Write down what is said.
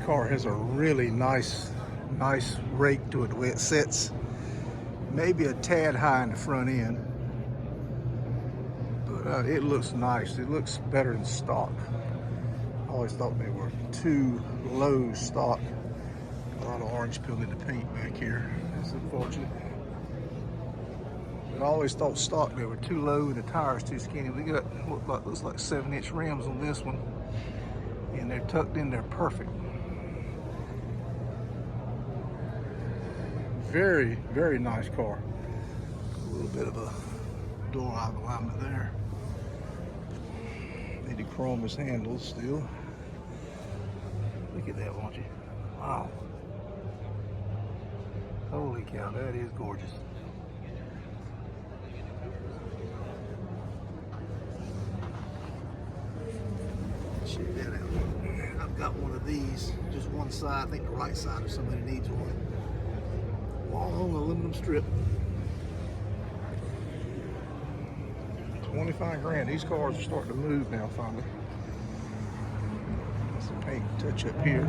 car has a really nice rake to it, the way it sits. Maybe a tad high in the front end, but it looks nice. It looks better than stock. I always thought they were too low stock. A lot of orange peel in the paint back here. That's unfortunate. But I always thought stock they were too low and the tires too skinny. We got what looks like 7-inch rims on this one, and they're tucked in there perfect. Very, very nice car. A little bit of a door alignment there. Need to chrome his handles still. Look at that, won't you? Wow. Holy cow, that is gorgeous. Check that out. I've got one of these, just one side, I think the right side if somebody needs one. Long aluminum strip. 25 grand. These cars are starting to move now finally. Some paint touch up here.